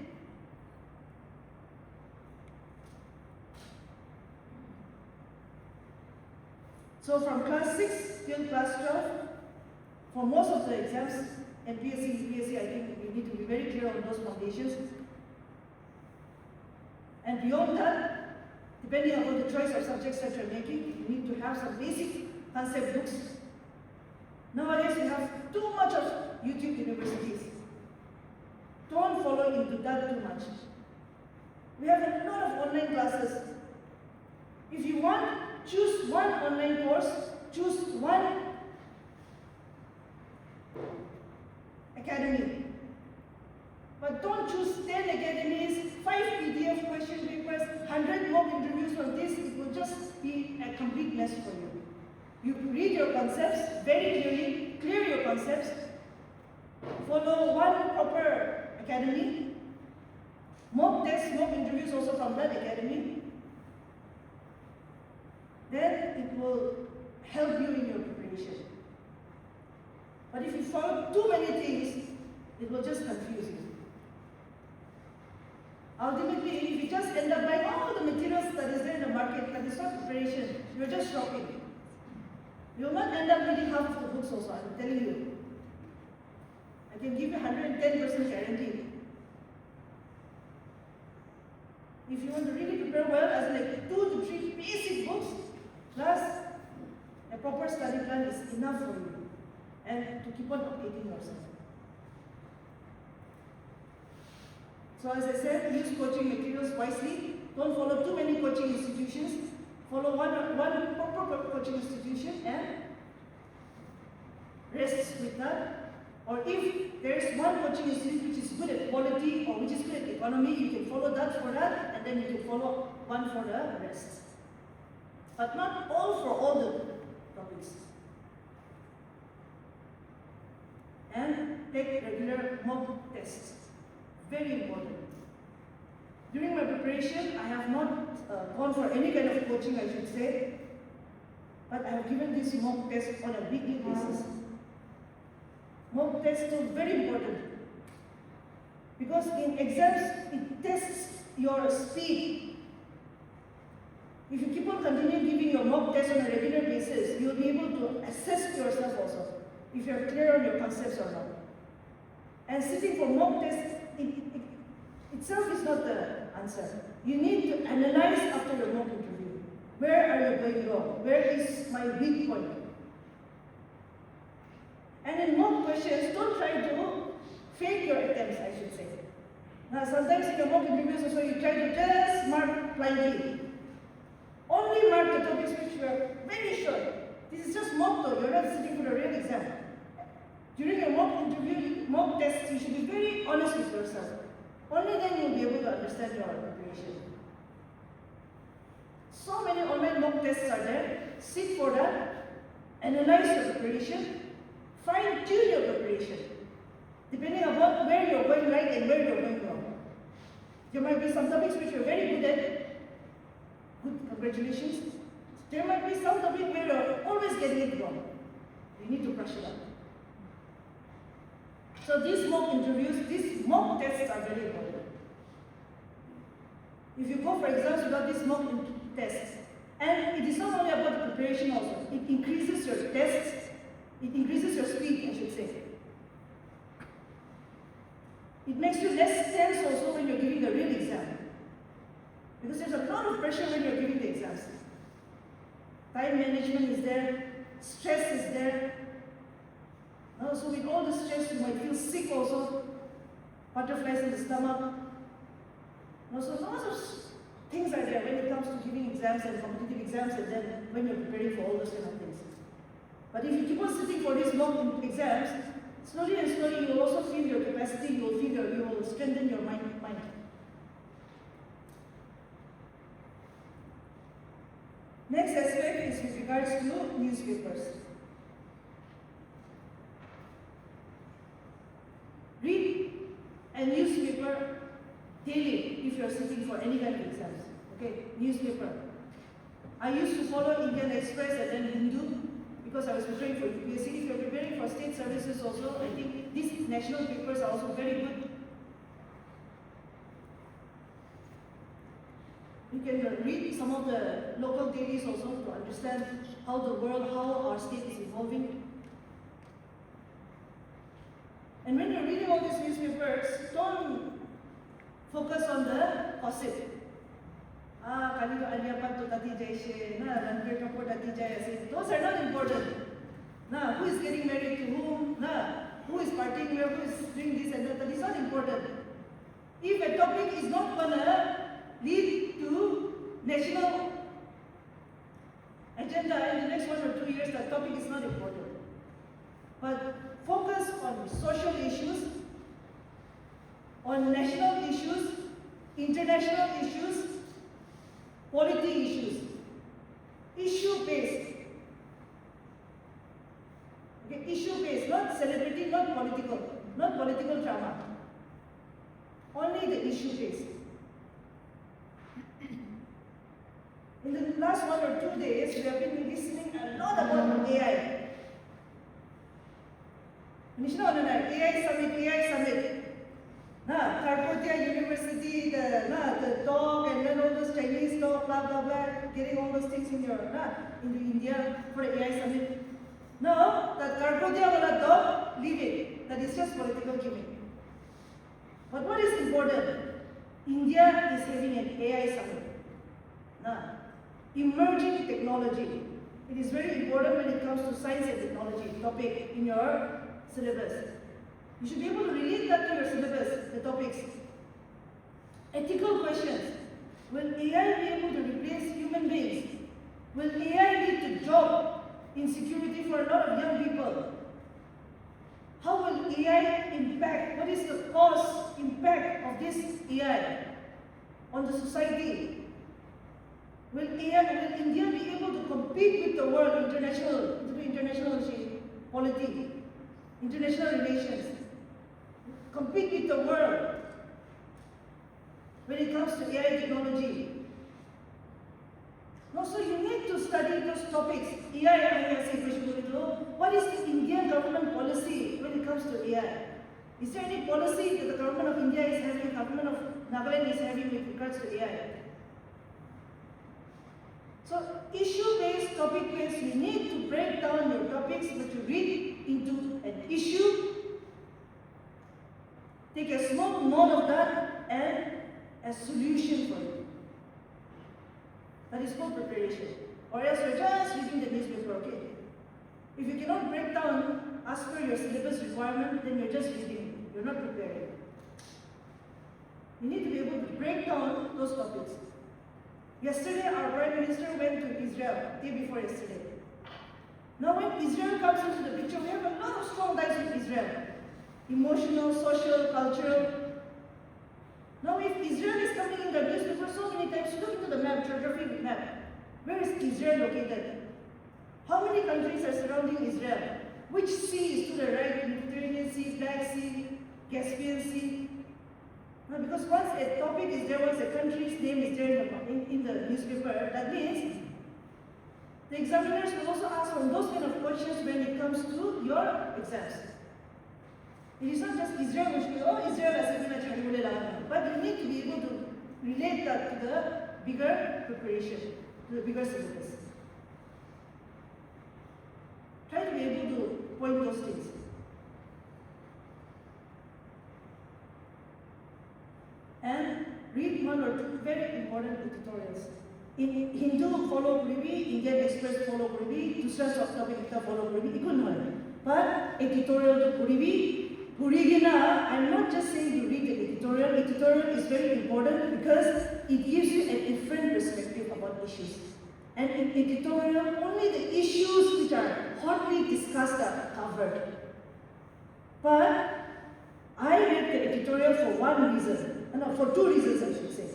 So from class 6 till class 12, for most of the exams, MPSC, UPSC, I think we need to be very clear on those foundations. And beyond that, depending on the choice of subjects that you're making, you need to have some basic concept books. Nowadays, we have too much of YouTube universities. Don't follow into that too much. We have a lot of online classes. If you want, choose one online course, choose one academy. But don't choose 10 academies, 5 PDF question papers, 100 mock interviews from this. It will just be a complete mess for you. You read your concepts very clearly, clear your concepts, follow one proper academy, mock tests, mock interviews also from that academy. Then it will help you in your preparation. But if you follow too many things, it will just confuse you. Ultimately, if you just end up buying all the materials that is there in the market, that is not preparation, you're just shopping. You will not end up reading half of the books also, I'm telling you. I can give you 110% guarantee. If you want to really prepare well, as like 2 to 3 basic books, plus a proper study plan is enough for you. And to keep on updating yourself. So as I said, use coaching materials wisely. Don't follow too many coaching institutions. Follow one proper coaching institution and rest with that. Or if there's one coaching institute which is good at quality or which is good at economy, you can follow that for that, and then you can follow one for the rest. But not all for all the topics. And take regular mock tests. Very important. During my preparation, I have not gone for any kind of coaching, I should say, but I have given this mock test on a weekly basis. Mock tests are very important because in exams, it tests your speed. If you keep on continuing giving your mock tests on a regular basis, you'll be able to assess yourself also, if you're clear on your concepts or not. And sitting for mock tests, itself is not the answer. You need to analyze after your mock interview. Where are you going wrong? Where is my weak point? And in mock questions, don't try to fake your attempts, I should say. Now, sometimes in your mock interviews also, you try to just mark blindly. Only mark the topics which you are very sure. This is just mock though, you're not sitting for the real exam. During your mock interview, mock tests, you should be very honest with yourself. Only then you'll be able to understand your preparation. So many online mock tests are there. Sit for that, analyze your preparation, fine-tune your preparation, depending upon where you're going right and where you're going wrong. There might be some topics which you're very good at. Good, congratulations. There might be some topic where you're always getting it wrong. You need to brush it up. So these mock interviews, these mock tests are very important. If you go for exams without these mock tests, and it is not only about the preparation also, it increases your tests, it increases your speed, I should say. It makes you less tense also when you're giving the real exam. Because there's a lot of pressure when you're giving the exams. Time management is there, stress is there. So with all the stress, you might feel sick also, butterflies in the stomach. So lots of things are there when it comes to giving exams and competitive exams, and then when you're preparing for all those kind of things. But if you keep on sitting for these mock exams, slowly and slowly you will also feel your capacity, you will strengthen your mind. Next aspect is with regards to newspapers. Read a newspaper daily if you are sitting for any kind of exams. Okay, newspaper. I used to follow Indian Express and then Hindu because I was preparing for UPSC. If you are preparing for state services also, I think these national papers are also very good. You can read some of the local dailies also to understand how the world, how our state is evolving. And when you're reading all these newspapers, don't focus on the gossip. Kali Aliapan to Tati Jaishe, Ranbir Kapoor Tati Jayase. Those are not important. Who is getting married to whom? Who is partying where? Who is doing this and that? That is not important. If a topic is not gonna lead to national agenda in the next 1 or 2 years, that topic is not important. But focus on social issues, on national issues, international issues, polity issues. Issue-based. Okay, issue-based, not celebrity, not political drama. Only the issue-based. In the last 1 or 2 days, we have been listening a lot about AI. AI Summit. Karpotia University, the dog, and then all those Chinese dog, blah blah blah, getting all those things in into India for the AI Summit. No, that Karpotia wala dog, leave it. That is just political gimmick. But what is important? India is having an AI Summit. Emerging technology. It is very important when it comes to science and technology topic in your syllabus. You should be able to relate that to your syllabus, the topics. Ethical questions. Will AI be able to replace human beings? Will AI lead to job insecurity for a lot of young people? How will AI impact? What is the cost impact of this AI on the society? Will India be able to compete with the world, international polity, international relations? Compete with the world when it comes to AI technology. So you need to study those topics. What is the Indian government policy when it comes to AI? Is there any policy that the government of India is having, the government of Nagaland is having with regards to AI? So issue-based, topic-based, you need to break down your topics, but you read into an issue, take a small note of that, and a solution for it. That is called preparation. Or else you're just reading the newspaper, okay? If you cannot break down as per your syllabus requirement, then you're just reading. You're not preparing. You need to be able to break down those topics. Yesterday, our Prime Minister went to Israel, day before yesterday. Now, when Israel comes into the picture, we have a lot of strong ties with Israel. Emotional, social, cultural. Now, if Israel is coming in the newspaper so many times, look into the map, geographic map. Where is Israel located? How many countries are surrounding Israel? Which sea is to the right? Mediterranean Sea, Black Sea, Caspian Sea? Now, because once a topic is there, once a country's name is there in the newspaper, that means the examiners will also ask from those kind of questions when it comes to your exams. It is not just Israel which will, oh, Israel as but you need to be able to relate that to the bigger preparation, to the bigger syllabus. Try to be able to point those things. And read one or two very important editorials. In Hindu, follow Privi, Indian Express, follow Privi, Dusra Topic, follow Privi, ikun hoy. But editorial to Privi, Purigina, I'm not just saying you read the editorial. Editorial is very important because it gives you a different perspective about issues. And in editorial, only the issues which are hotly discussed are covered. But I read the editorial for one reason, no, for two reasons I should say.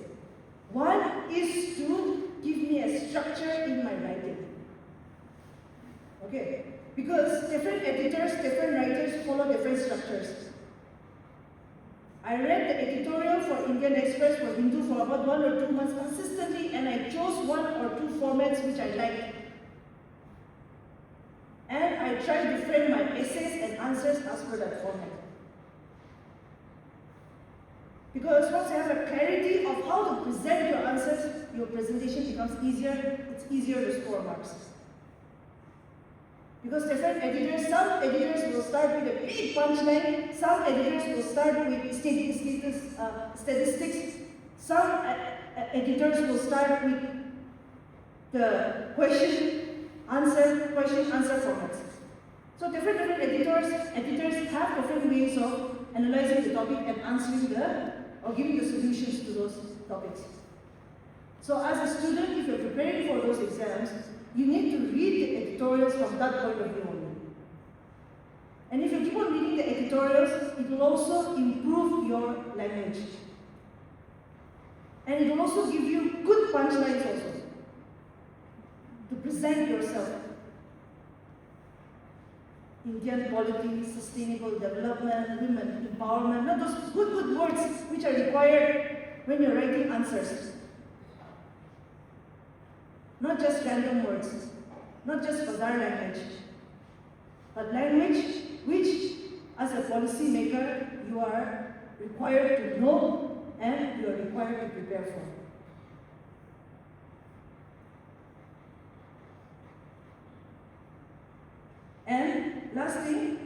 One is to give me a structure in my writing. Okay? Because different editors, different writers follow different structures. I read the editorial for Indian Express, for Hindu, for about 1 or 2 months consistently, and I chose 1 or 2 formats which I liked. And I tried to frame my essays and answers as per that format. Because once you have a clarity of how to present your answers, your presentation becomes easier, it's easier to score marks. Because different editors, some editors will start with a big punchline, some editors will start with statistics, some editors will start with the question, answer formats. So different editors have different ways of analyzing the topic and answering or giving the solutions to those topics. So as a student, if you're preparing for those exams, you need to read the editorials from that point of view only. And if you keep on reading the editorials, it will also improve your language. And it will also give you good punchlines also to present yourself. Indian polity, sustainable development, women empowerment, not those good words which are required when you're writing answers. Not just random words, not just bazaar language, but language which, as a policy maker, you are required to know and you are required to prepare for. And last thing,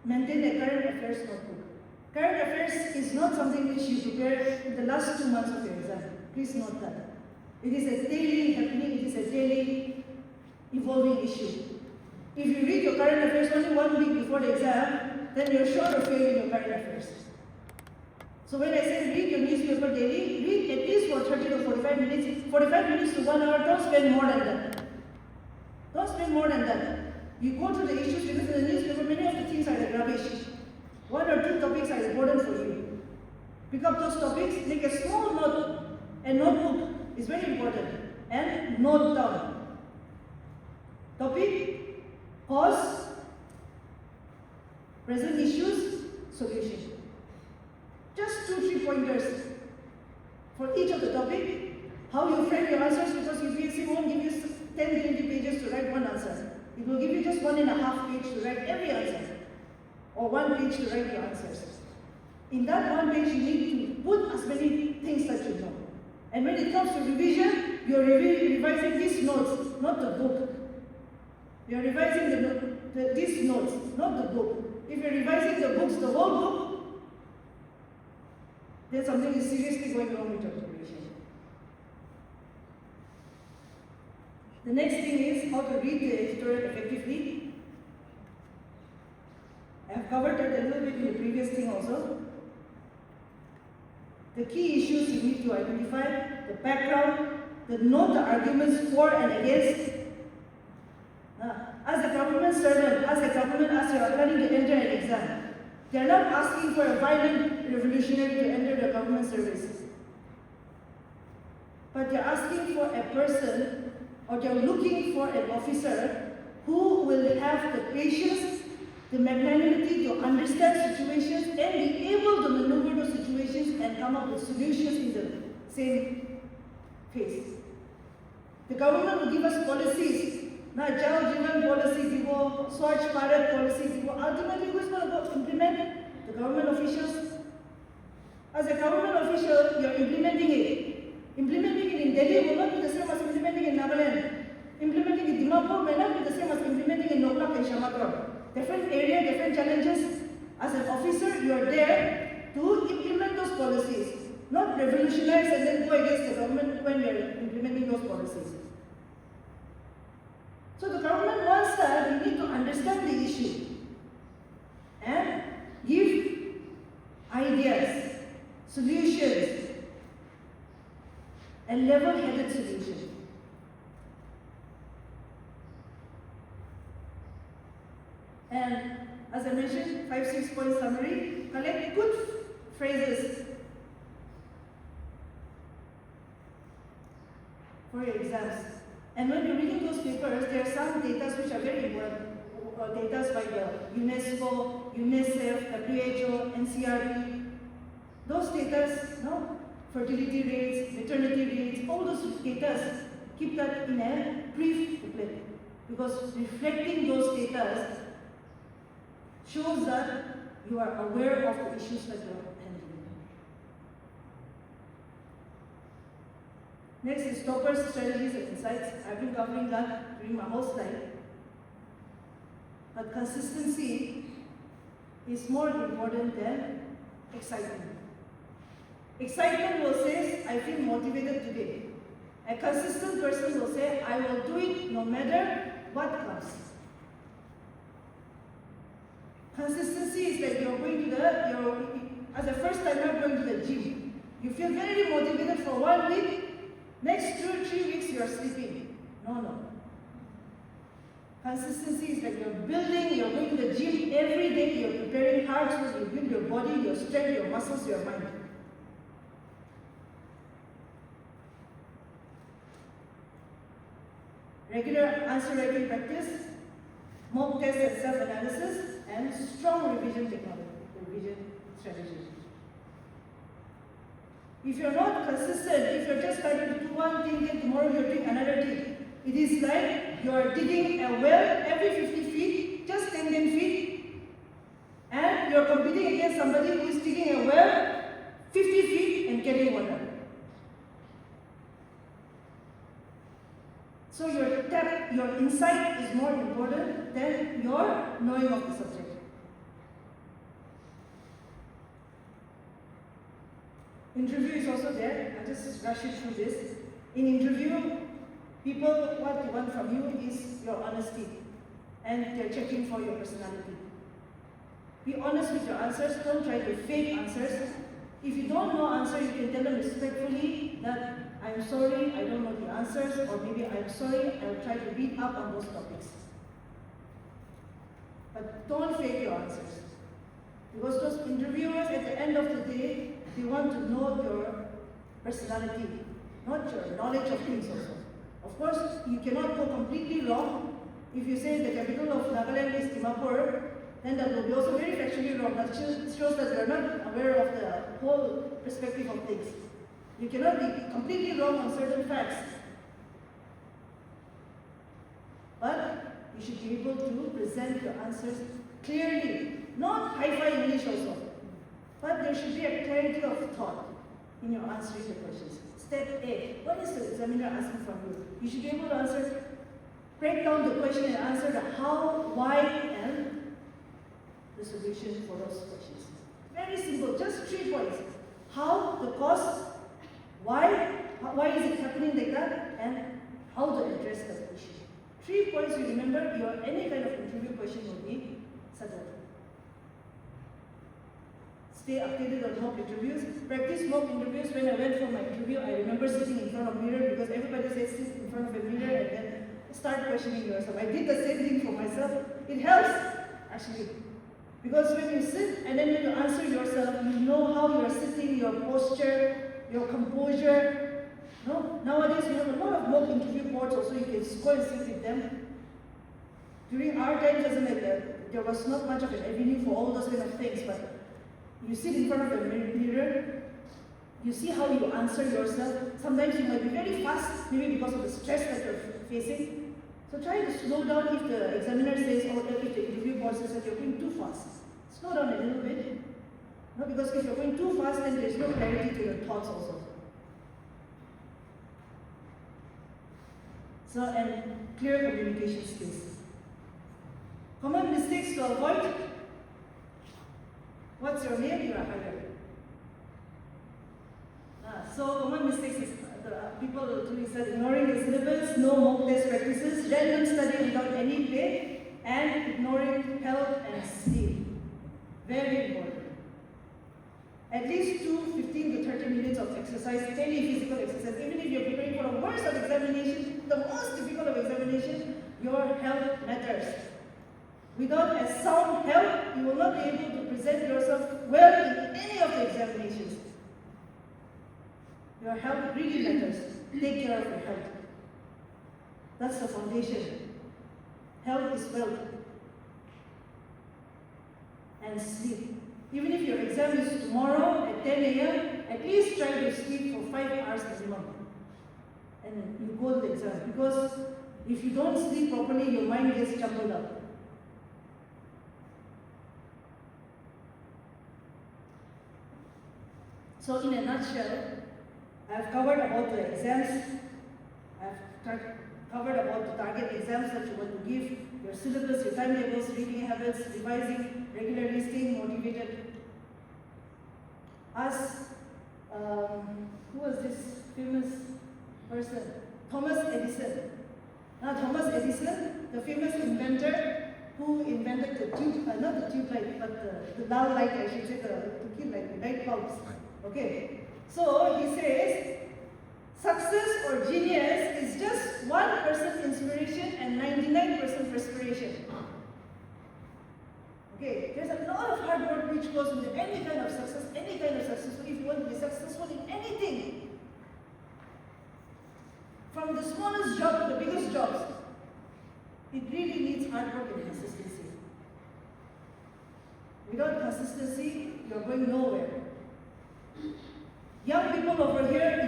maintain a current affairs notebook. Current affairs is not something which you prepare in the last 2 months of your exam. Please note that. It is a daily happening, it is a daily evolving issue. If you read your current affairs only 1 week before the exam, then you're sure to fail in your current affairs. So when I say read your newspaper daily, read at least for 30 to 45 minutes, 45 minutes to 1 hour, don't spend more than that. Don't spend more than that. You go through the issues because in the newspaper, many of the things are rubbish. 1 or 2 topics are important for you. Pick up those topics, make a small note, a notebook. Is very important, and note down. Topic, cause, present issues, solution. Just 2-3 pointers for each of the topic. How you frame your answers, because UPSC won't give you 10-20 pages to write one answer. It will give you just 1.5 page to write every answer, or 1 page to write your answers. In that 1 page, you need to put as many things that you know. And when it comes to revision, you're revising these notes, not the book. You're revising these notes, not the book. If you're revising the books, the whole book, then something is seriously going wrong with your preparation. The next thing is how to read the editorial effectively. covered that a little bit in the previous thing also. The key issues you need to identify, the background, note the arguments for and against. As a government servant, as you are planning to enter an exam, they are not asking for a violent revolutionary to enter the government service. But they are asking for a person, or they are looking for an officer who will have the patience, the magnanimity to understand situations and be able to maneuver those situations and come up with solutions in the same phase. The government will give us policies. Now, child-driven policy, Swachh Bharat policy, ultimately who is going to implement? The government officials. As a government official, you are implementing it. Implementing it in Delhi will not be the same as implementing in Nagaland. Implementing in Dimapur may not be the same as implementing in Noklak and Shamatron. Different area, different challenges. As an officer, you are there to implement those policies, not revolutionize and then go against the government when you are implementing those policies. So the government wants that we need to understand the issue and give ideas, solutions, and level-headed solutions. And as I mentioned, 5-6 point summary, collect good phrases for your exams. And when you're reading those papers, there are some data which are very important. Data by the UNESCO, UNICEF, WHO, NCRB. Those data, fertility rates, maternity rates, all those data, keep that in a brief booklet. Because reflecting those data shows that you are aware of the issues that you are handling. Next is toppers, strategies, and insights. I've been covering that during my whole slide. But consistency is more important than excitement. Excitement will say, I feel motivated today. A consistent person will say, I will do it no matter what comes. Consistency is like you're going to as a first timer going to the gym. You feel very motivated for 1 week, next 2 or 3 weeks you are sleeping. No. Consistency is like you're going to the gym every day, you're preparing hard so you build your body, your strength, your muscles, your mind. Regular answer writing practice, mock test and self-analysis, and strong revision strategy. If you're not consistent, if you're just trying to do one thing, then tomorrow you're doing another thing. It is like you're digging a well every 50 feet, just 10 feet, and you're competing against somebody who is digging a well 50 feet and getting water. So your insight is more important than your knowing of the subject. Interview is also there. I'll just rush you through this. In interview, people, what they want from you is your honesty. And they're checking for your personality. Be honest with your answers. Don't try to fake answers. If you don't know answer, you can tell them respectfully that I'm sorry, I don't know the answers, or maybe I'm sorry, I'll try to read up on those topics. But don't fake your answers. Because those interviewers, at the end of the day, they want to know your personality, not your knowledge of things also. Of course, you cannot go completely wrong. If you say the capital of Nagaland is Dimapur, then that will be also very factually wrong. That shows that you are not aware of the whole perspective of things. You cannot be completely wrong on certain facts. But you should be able to present your answers clearly, not hi-fi English also. But there should be a clarity of thought in your answering the questions. Step A, what is the examiner asking from you? You should be able to break down the question and answer the how, why, and the solution for those questions. Very simple, just 3 points. How, the cause, why is it happening like that, and how to address the issue. 3 points you remember, any kind of interview question will be settled. stay updated on mock interviews. Practice mock interviews. When I went for my interview, I remember sitting in front of a mirror because everybody says sit in front of a mirror and then start questioning yourself. I did the same thing for myself. It helps, actually. Because when you sit and then when you answer yourself, you know how you are sitting, your posture, your composure. No? Nowadays, we have a lot of mock interview boards also. You can go and sit with them. During our time, there was not much of an avenue for all those kind of things, but you sit in front of the mirror, you see how you answer yourself. Sometimes you might be very fast, maybe because of the stress that you're facing. So try to slow down if the examiner says, or if the interview board says that you're going too fast. Slow down a little bit. No, because if you're going too fast, then there's no clarity to your thoughts also. So, and clear communication skills. Common mistakes to avoid. What's your name? You are hired. So common mistakes is people doing is ignoring the syllabus, no mock test practices, random study without any pay, and ignoring health and sleep. Very important. At least 15 to 30 minutes of exercise, any physical exercise. Even if you're preparing for the worst of examination, the most difficult of examination, your health matters. Without a sound health, you will not be able to present yourself well in any of the examinations. Your health really matters. Take care of your health. That's the foundation. Health is wealth. And sleep. Even if your exam is tomorrow at 10 a.m., at least try to sleep for 5 hours minimum. And you go to the exam. Because if you don't sleep properly, your mind gets jumbled up. So in a nutshell, I've covered about the exams, I've covered about the target exams that you want to give, your syllabus, your timetables, reading habits, revising, regularly staying motivated. Who was this famous person? Thomas Edison. Now Thomas Edison, the famous inventor who invented the tube, not the tube light, but the now light, I should say, the light bulbs. Okay, so he says, success or genius is just 1% inspiration and 99% perspiration. Okay, there's a lot of hard work which goes into any kind of success, if you want to be successful in anything. From the smallest job to the biggest jobs, it really needs hard work and consistency. Without consistency, you're going nowhere. Young people over here,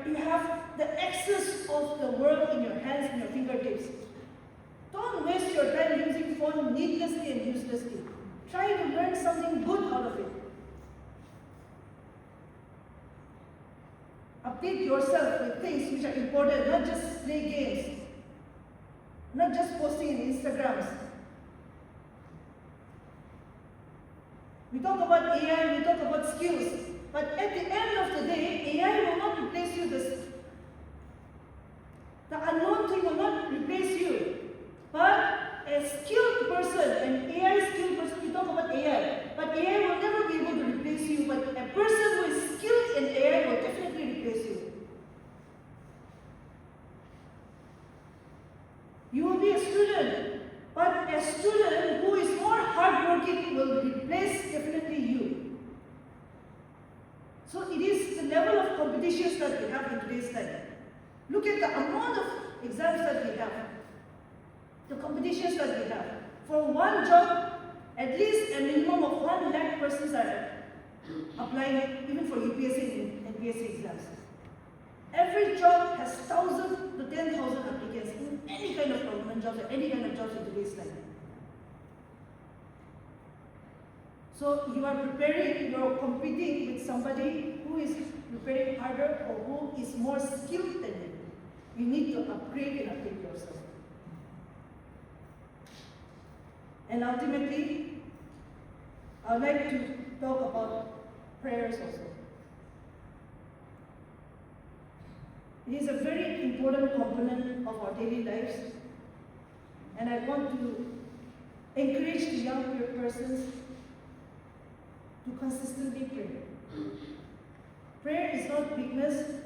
you have the access of the world in your hands, in your fingertips. Don't waste your time using phone needlessly and uselessly. Try to learn something good out of it. Update yourself with things which are important, not just play games, not just posting in Instagrams. We talk about AI, we talk about skills. But at the end of the day, AI will not replace you. The unknown thing will not replace you. But a skilled person, an AI skilled person, we talk about AI. But AI will never be able to replace you. But a person who is skilled in AI will definitely replace you. You will be a student. But a student who is more hardworking will replace definitely you. So it is the level of competitions that we have in today's time. Look at the amount of exams that we have, the competitions that we have. For one job, at least a minimum of 1 lakh persons are applying, even for UPSC and NPSC exams. Every job has 1,000 to 10,000 applicants in any kind of government jobs or any kind of jobs in today's time. So you are preparing, you are competing with somebody who is preparing harder or who is more skilled than you. You need to upgrade and update yourself. And ultimately, I would like to talk about prayers also. It is a very important component of our daily lives. And I want to encourage the young persons to consistently pray. Prayer is not weakness,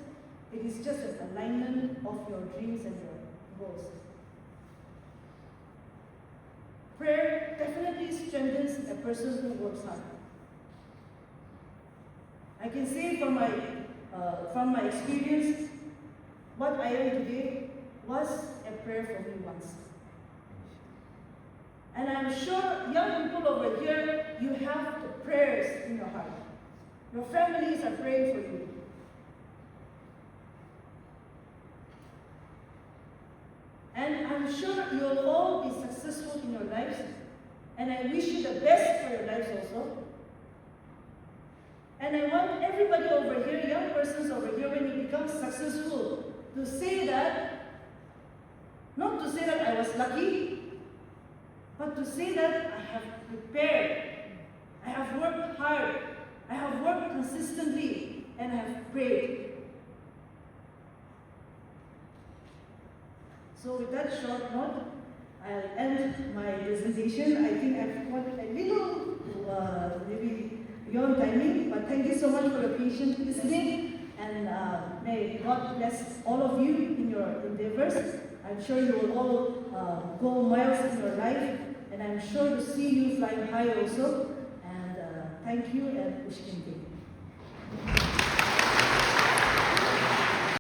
it is just an alignment of your dreams and your goals. Prayer definitely strengthens a person who works hard. I can say from my experience, what I am today was a prayer for me once. And I'm sure young people over here, you have the prayers in your heart. Your families are praying for you. And I'm sure you'll all be successful in your lives. And I wish you the best for your lives also. And I want everybody over here, young persons over here, when you become successful, to say that, not to say that I was lucky, but to say that I have prepared, I have worked hard, I have worked consistently, and I have prayed. So with that short note, I'll end my presentation. I think I've got a little, maybe beyond timing, but thank you so much for your patient listening, and may God bless all of you in your endeavors. I'm sure you will all go miles in your life, and I'm sure to see you flying high also. And thank you, and Pushkin.